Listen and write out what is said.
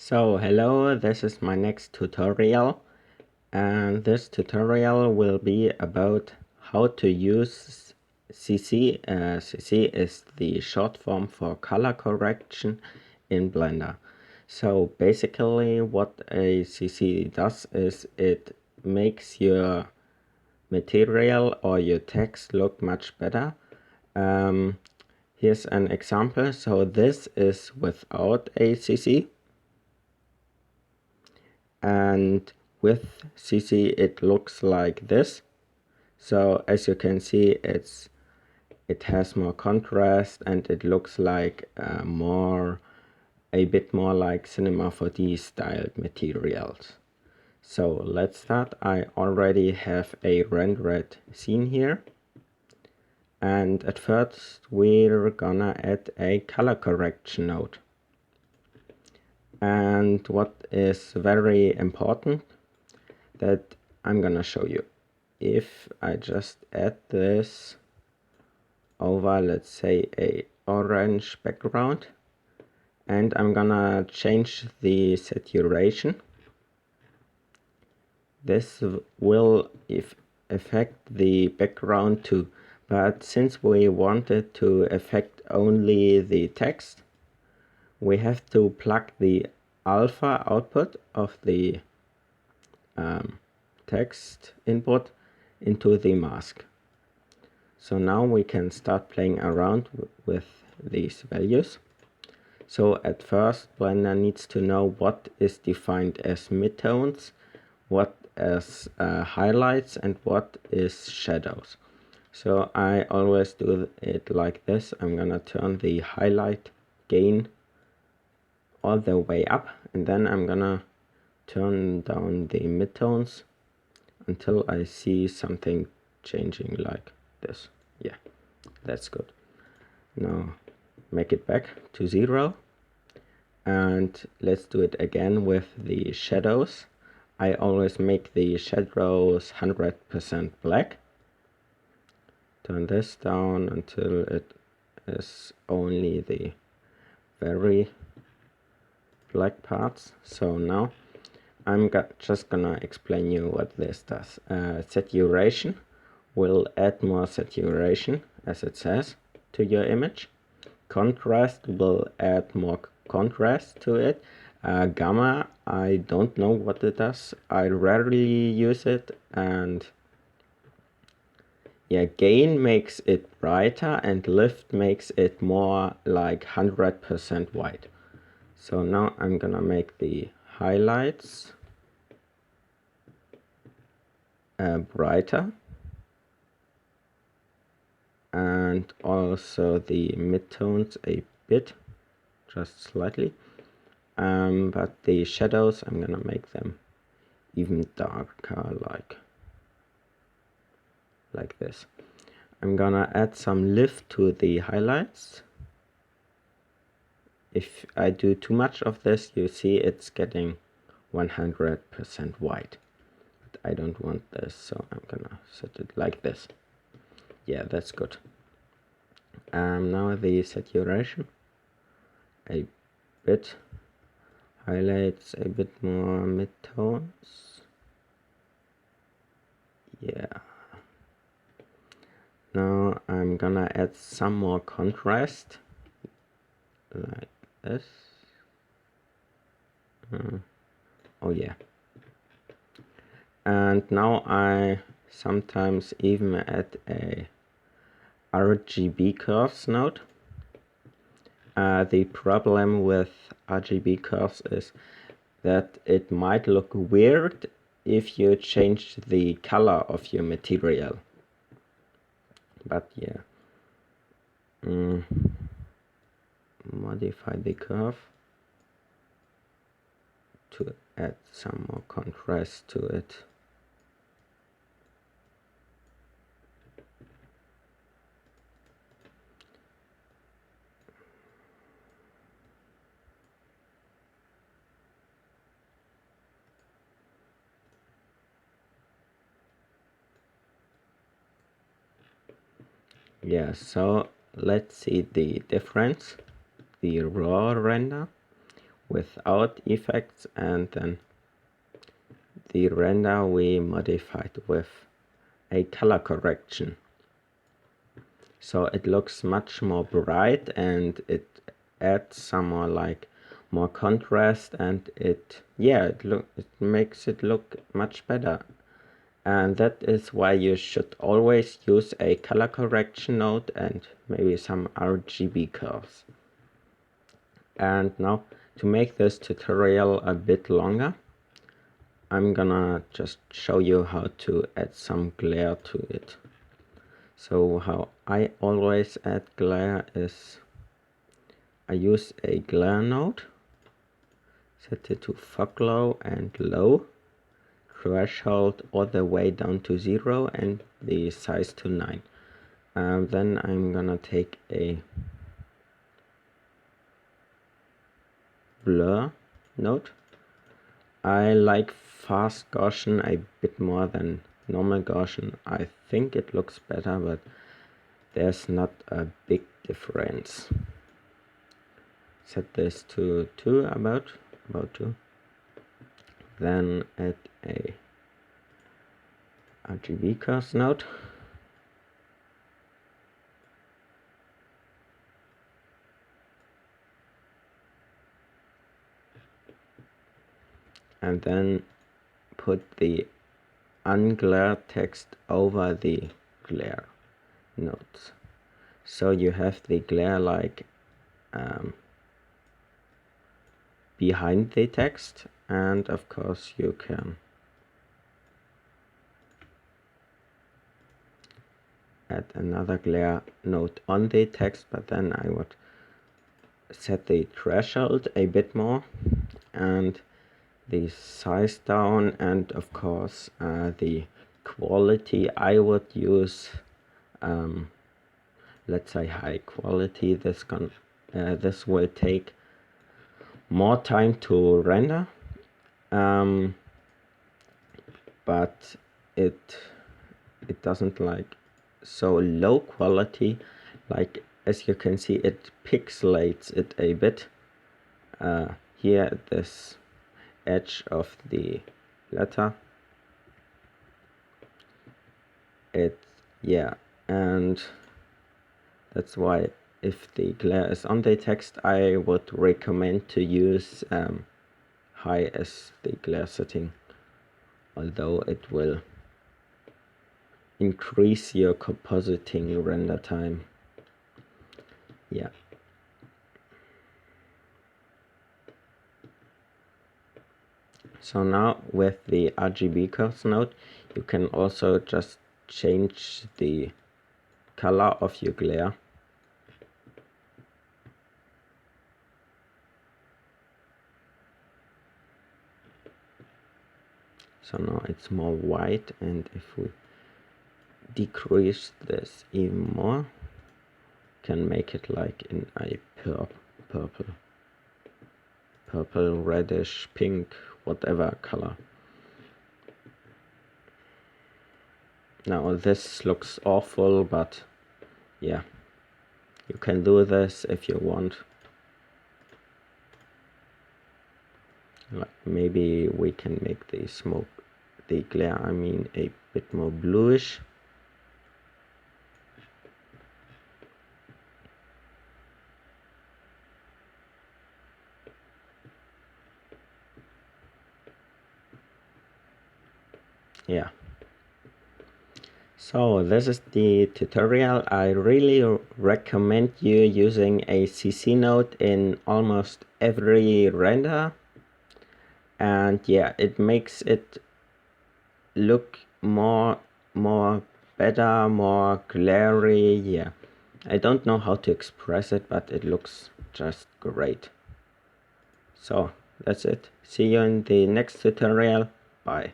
So hello, this is my next tutorial, and this tutorial will be about how to use CC. CC is the short form for color correction in Blender. So basically what a CC does is it makes your material or your text look much better. Here's an example. So this is without a CC. And with CC it looks like this. So as you can see, it has more contrast and it looks like a bit more like Cinema 4D styled materials. So let's start. I already have a rendered scene here, and at first we're gonna add a color correction node. And what is very important that I'm gonna show you, if I just add this over, let's say, a orange background, and I'm gonna change the saturation, this will affect the background too, but since we wanted to affect only the text, we have to plug the alpha output of the text input into the mask. So now we can start playing around with these values. So at first Blender needs to know what is defined as midtones, what as highlights, and what is shadows. So I always do it like this. I'm gonna turn the highlight gain all the way up, and then I'm gonna turn down the midtones until I see something changing like this. Yeah, that's good. Now make it back to 0, and let's do it again with the shadows. I always make the shadows 100% black. Turn this down until it is only the very black parts. So now I'm just gonna explain you what this does. Saturation will add more saturation, as it says, to your image. Contrast will add more contrast to it. Gamma, I don't know what it does. I rarely use it. And yeah, gain makes it brighter, and lift makes it more like 100% white. So now I'm gonna make the highlights brighter, and also the midtones a bit, just slightly, but the shadows I'm gonna make them even darker, like this. I'm gonna add some lift to the highlights. If I do too much of this, you see it's getting 100% white. But I don't want this, so I'm gonna set it like this. Yeah, that's good. Now the saturation a bit, highlights a bit more midtones. Yeah. Now I'm gonna add some more contrast, like this. Oh yeah. And now I sometimes even add a Rgb Curves node. The problem with Rgb Curves is that it might look weird if you change the color of your material. But yeah, modify the curve to add some more contrast to it. Yeah, so let's see the difference. The raw render without effects, and then the render we modified with a color correction. So it looks much more bright, and it adds some more contrast, and it makes it look much better. And that is why you should always use a color correction node and maybe some RGB curves. And now, to make this tutorial a bit longer, I'm gonna just show you how to add some glare to it. So how I always add glare is I use a glare node, set it to fog glow and low, threshold all the way down to 0 and the size to 9. Then I'm gonna take a blur node. I like fast Gaussian a bit more than normal Gaussian. I think it looks better, but there's not a big difference. Set this to 2, about 2. Then add a Rgb Curves node. And then put the unglare text over the glare nodes. So you have the glare behind the text, and of course you can add another glare node on the text, but then I would set the threshold a bit more and the size down, and of course the quality I would use, let's say high quality. This will take more time to render, but it doesn't like so low quality. Like, as you can see, it pixelates it a bit. Here, this edge of the letter, and that's why if the glare is on the text, I would recommend to use high as the glare setting, although it will increase your compositing render time. Yeah. So now with the Rgb Curves node, you can also just change the color of your glare. So now it's more white, and if we decrease this even more, can make it like in a purple, reddish, pink, whatever color. Now this looks awful, but yeah, you can do this if you want. Like, maybe we can make the glare, a bit more bluish. Yeah. So this is the tutorial. I really recommend you using a CC node in almost every render. And yeah, it makes it look more better, more glary. Yeah, I don't know how to express it, but it looks just great. So that's it. See you in the next tutorial. Bye.